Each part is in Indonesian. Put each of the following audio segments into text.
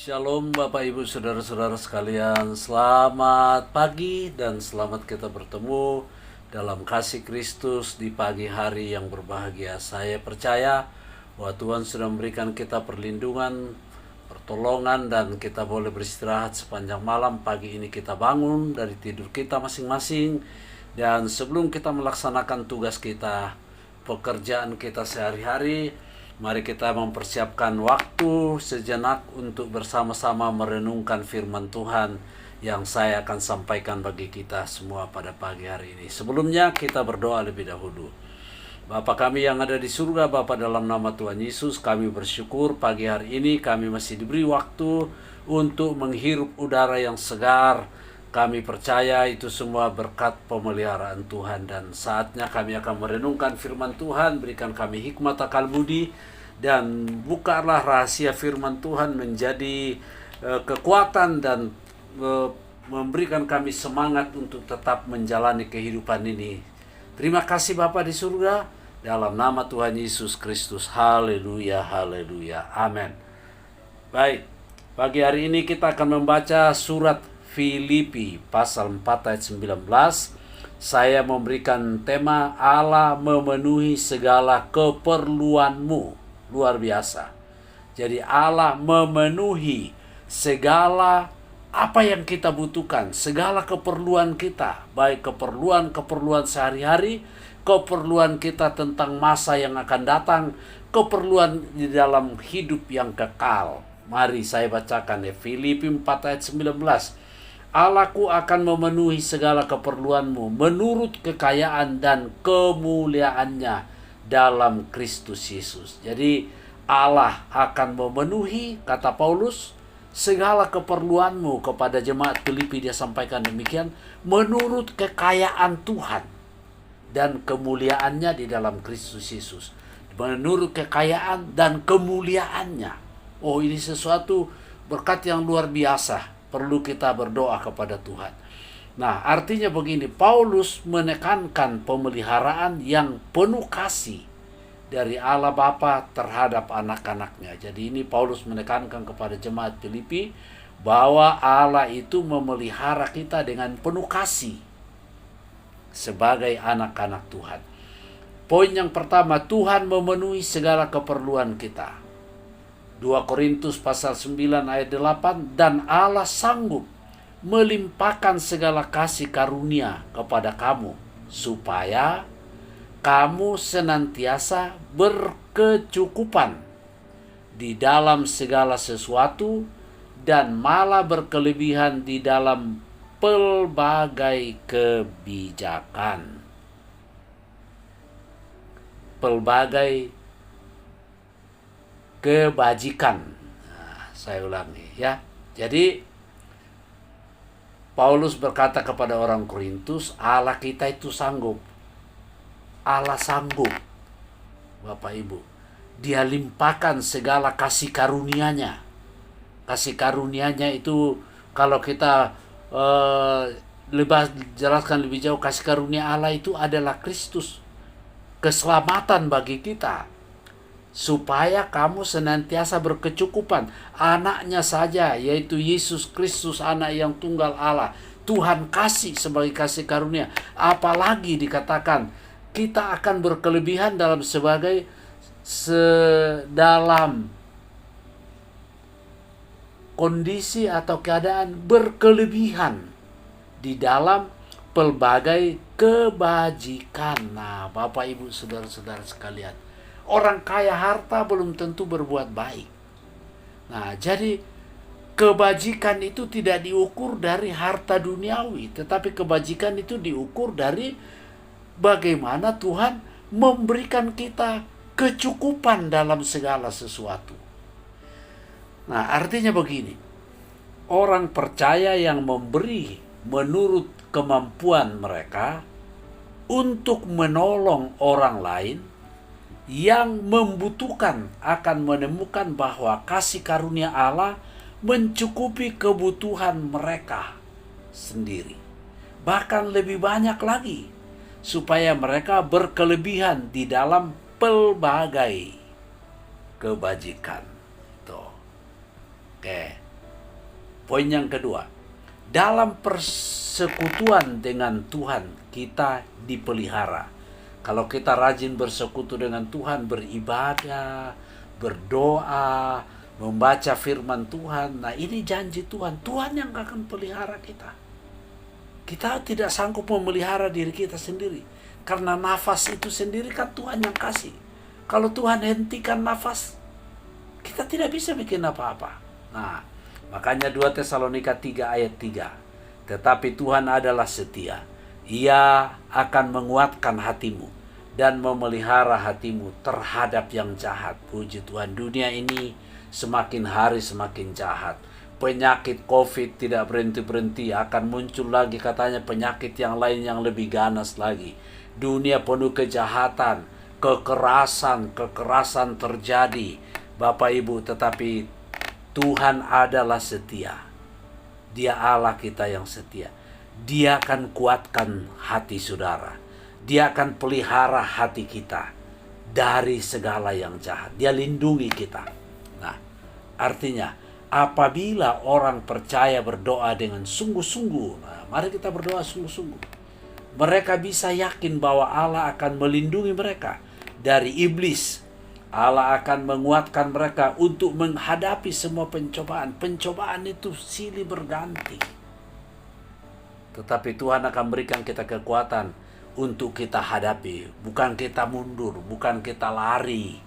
Shalom Bapak Ibu Saudara-saudara sekalian, selamat pagi dan selamat kita bertemu dalam kasih Kristus di pagi hari yang berbahagia. Saya percaya bahwa Tuhan sudah memberikan kita perlindungan, pertolongan, dan kita boleh beristirahat sepanjang malam. Pagi ini kita bangun dari tidur kita masing-masing, dan sebelum kita melaksanakan tugas kita, pekerjaan kita sehari-hari, mari kita mempersiapkan waktu sejenak untuk bersama-sama merenungkan firman Tuhan yang saya akan sampaikan bagi kita semua pada pagi hari ini. Sebelumnya kita berdoa lebih dahulu. Bapa kami yang ada di surga, Bapa, dalam nama Tuhan Yesus, kami bersyukur pagi hari ini kami masih diberi waktu untuk menghirup udara yang segar. Kami percaya itu semua berkat pemeliharaan Tuhan, dan saatnya kami akan merenungkan firman Tuhan. Berikan kami hikmat akal budi, dan bukalah rahasia firman Tuhan menjadi kekuatan dan memberikan kami semangat untuk tetap menjalani kehidupan ini. Terima kasih Bapa di surga, dalam nama Tuhan Yesus Kristus. Haleluya, haleluya, amin. Baik, pagi hari ini kita akan membaca surat Filipi pasal 4 ayat 19. Saya memberikan tema Allah memenuhi segala keperluanmu. Luar biasa. Jadi Allah memenuhi segala apa yang kita butuhkan, segala keperluan kita, baik keperluan sehari-hari, keperluan kita tentang masa yang akan datang, keperluan di dalam hidup yang kekal. Mari saya bacakan ya, Filipi 4 ayat 19. Allahku akan memenuhi segala keperluanmu menurut kekayaan dan kemuliaannya dalam Kristus Yesus. Jadi Allah akan memenuhi, kata Paulus, segala keperluanmu kepada jemaat Filipi. Dia sampaikan demikian, menurut kekayaan Tuhan dan kemuliaannya di dalam Kristus Yesus. Menurut kekayaan dan kemuliaannya. Oh, ini sesuatu berkat yang luar biasa. Perlu kita berdoa kepada Tuhan. Nah, artinya begini, Paulus menekankan pemeliharaan yang penuh kasih dari Allah Bapa terhadap anak-anaknya. Jadi ini Paulus menekankan kepada jemaat Filipi bahwa Allah itu memelihara kita dengan penuh kasih sebagai anak-anak Tuhan. Poin yang pertama, Tuhan memenuhi segala keperluan kita. 2 Korintus pasal 9 ayat 8, dan Allah sanggup melimpahkan segala kasih karunia kepada kamu, supaya kamu senantiasa berkecukupan di dalam segala sesuatu, dan malah berkelebihan di dalam pelbagai kebijakan. Pelbagai kebajikan. Nah, saya ulangi ya. Jadi Paulus berkata kepada orang Korintus, Allah kita itu sanggup. Allah sanggup, Bapak Ibu. Dia limpahkan segala kasih karunia-Nya. Kasih karunia-Nya itu kalau kita jelaskan lebih jauh, kasih karunia Allah itu adalah Kristus. Keselamatan bagi kita. Supaya kamu senantiasa berkecukupan. Anaknya saja, yaitu Yesus Kristus, anak yang tunggal Allah, Tuhan kasih sebagai kasih karunia. Apalagi dikatakan kita akan berkelebihan dalam dalam kondisi atau keadaan berkelebihan di dalam pelbagai kebajikan. Nah, Bapak Ibu saudara-saudara sekalian, orang kaya harta belum tentu berbuat baik. Nah, jadi kebajikan itu tidak diukur dari harta duniawi, tetapi kebajikan itu diukur dari bagaimana Tuhan memberikan kita kecukupan dalam segala sesuatu. Nah, artinya begini, orang percaya yang memberi menurut kemampuan mereka untuk menolong orang lain yang membutuhkan akan menemukan bahwa kasih karunia Allah mencukupi kebutuhan mereka sendiri. Bahkan lebih banyak lagi, supaya mereka berkelebihan di dalam pelbagai kebajikan. Tuh. Oke. Poin yang kedua, dalam persekutuan dengan Tuhan kita dipelihara. Kalau kita rajin bersekutu dengan Tuhan, beribadah, berdoa, membaca firman Tuhan, nah ini janji Tuhan. Tuhan yang akan pelihara kita. Kita tidak sanggup memelihara diri kita sendiri. Karena nafas itu sendiri kan Tuhan yang kasih. Kalau Tuhan hentikan nafas, kita tidak bisa bikin apa-apa. Nah, makanya 2 Tesalonika 3 ayat 3. Tetapi Tuhan adalah setia. Ia akan menguatkan hatimu dan memelihara hatimu terhadap yang jahat. Puji Tuhan, dunia ini semakin hari semakin jahat. Penyakit COVID tidak berhenti-berhenti, akan muncul lagi katanya penyakit yang lain yang lebih ganas lagi. Dunia penuh kejahatan, kekerasan terjadi. Bapak Ibu, tetapi Tuhan adalah setia. Dia Allah kita yang setia. Dia akan kuatkan hati saudara. Dia akan pelihara hati kita dari segala yang jahat. Dia lindungi kita. Nah, artinya apabila orang percaya berdoa dengan sungguh-sungguh, nah, mari kita berdoa sungguh-sungguh. Mereka bisa yakin bahwa Allah akan melindungi mereka dari iblis. Allah akan menguatkan mereka untuk menghadapi semua pencobaan. Pencobaan itu silih berganti. Tetapi Tuhan akan berikan kita kekuatan untuk kita hadapi. Bukan kita mundur, bukan kita lari,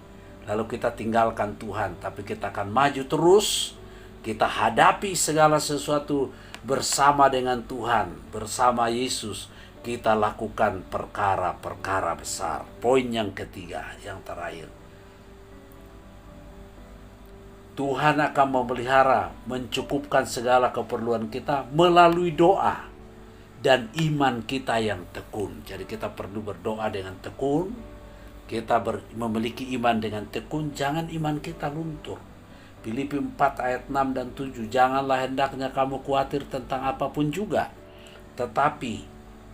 lalu kita tinggalkan Tuhan. Tapi kita akan maju terus. Kita hadapi segala sesuatu bersama dengan Tuhan, bersama Yesus. Kita lakukan perkara-perkara besar. Poin yang ketiga, yang terakhir. Tuhan akan memelihara, mencukupkan segala keperluan kita melalui doa dan iman kita yang tekun. Jadi kita perlu berdoa dengan tekun. Kita memiliki iman dengan tekun. Jangan iman kita luntur. Filipi 4 ayat 6 dan 7. Janganlah hendaknya kamu khawatir tentang apapun juga. Tetapi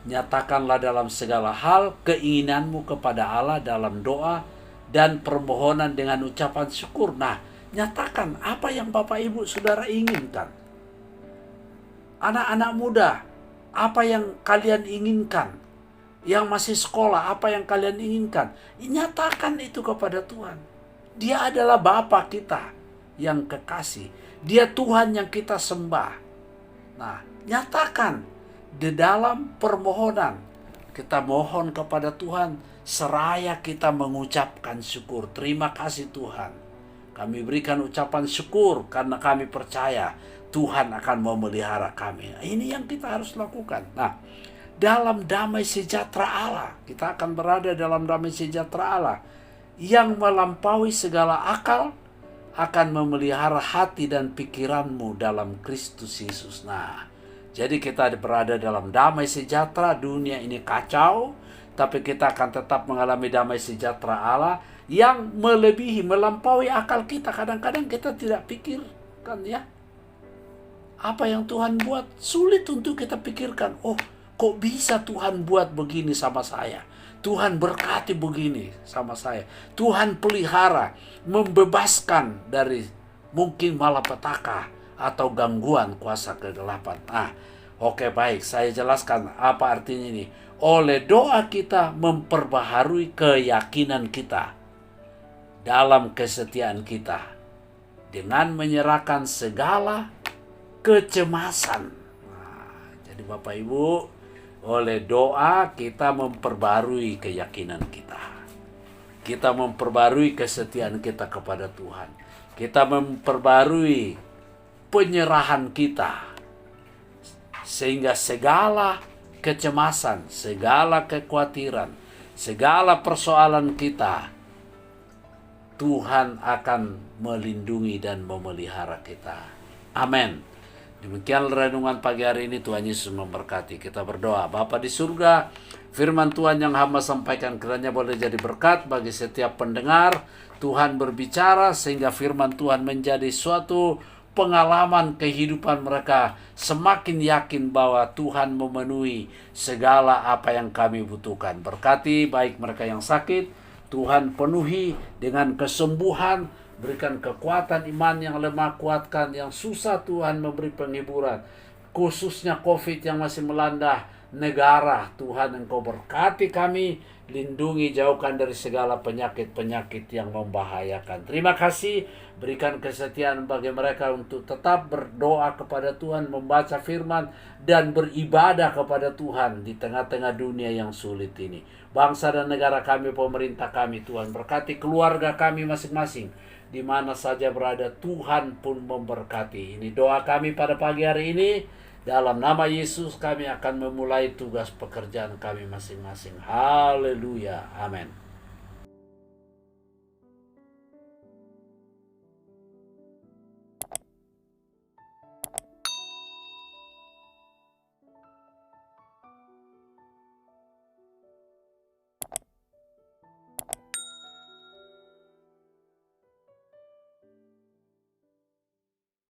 nyatakanlah dalam segala hal keinginanmu kepada Allah dalam doa dan permohonan dengan ucapan syukur. Nah, nyatakan apa yang Bapak Ibu Saudara inginkan. Anak-anak muda, apa yang kalian inginkan. Yang masih sekolah, apa yang kalian inginkan. Nyatakan itu kepada Tuhan. Dia adalah Bapa kita yang kekasih. Dia Tuhan yang kita sembah. Nah, nyatakan di dalam permohonan. Kita mohon kepada Tuhan seraya kita mengucapkan syukur. Terima kasih Tuhan. Kami berikan ucapan syukur karena kami percaya Tuhan akan memelihara kami. Ini yang kita harus lakukan. Nah, dalam damai sejahtera Allah, kita akan berada dalam damai sejahtera Allah yang melampaui segala akal, akan memelihara hati dan pikiranmu dalam Kristus Yesus. Nah, jadi kita berada dalam damai sejahtera. Dunia ini kacau, tapi kita akan tetap mengalami damai sejahtera Allah yang melebihi, melampaui akal kita. Kadang-kadang kita tidak pikirkan ya. Apa yang Tuhan buat sulit untuk kita pikirkan. Oh, kok bisa Tuhan buat begini sama saya? Tuhan berkati begini sama saya. Tuhan pelihara, membebaskan dari mungkin malapetaka atau gangguan kuasa kegelapan. Oke, baik, saya jelaskan apa artinya ini. Oleh doa kita memperbaharui keyakinan kita dalam kesetiaan kita dengan menyerahkan segala kecemasan. Jadi Bapak Ibu, oleh doa kita memperbarui keyakinan kita. Kita memperbarui kesetiaan kita kepada Tuhan. Kita memperbarui penyerahan kita. Sehingga segala kecemasan, segala kekhawatiran, segala persoalan kita, Tuhan akan melindungi dan memelihara kita. Amin. Demikian renungan pagi hari ini. Tuhan Yesus memberkati. Kita berdoa. Bapa di surga, firman Tuhan yang hamba sampaikan kiranya boleh jadi berkat bagi setiap pendengar. Tuhan berbicara sehingga firman Tuhan menjadi suatu pengalaman kehidupan mereka. Semakin yakin bahwa Tuhan memenuhi segala apa yang kami butuhkan. Berkati baik mereka yang sakit, Tuhan penuhi dengan kesembuhan, Berikan kekuatan iman yang lemah, kuatkan yang susah Tuhan, memberi penghiburan. Khususnya COVID yang masih melanda negara, Tuhan Engkau berkati kami, lindungi, jauhkan dari segala penyakit-penyakit yang membahayakan. Terima kasih, berikan kesetiaan bagi mereka untuk tetap berdoa kepada Tuhan, membaca firman, dan beribadah kepada Tuhan di tengah-tengah dunia yang sulit ini. Bangsa dan negara kami, pemerintah kami, Tuhan berkati keluarga kami masing-masing. Di mana saja berada, Tuhan pun memberkati. Ini doa kami pada pagi hari ini. Dalam nama Yesus kami akan memulai tugas pekerjaan kami masing-masing. Haleluya. Amin.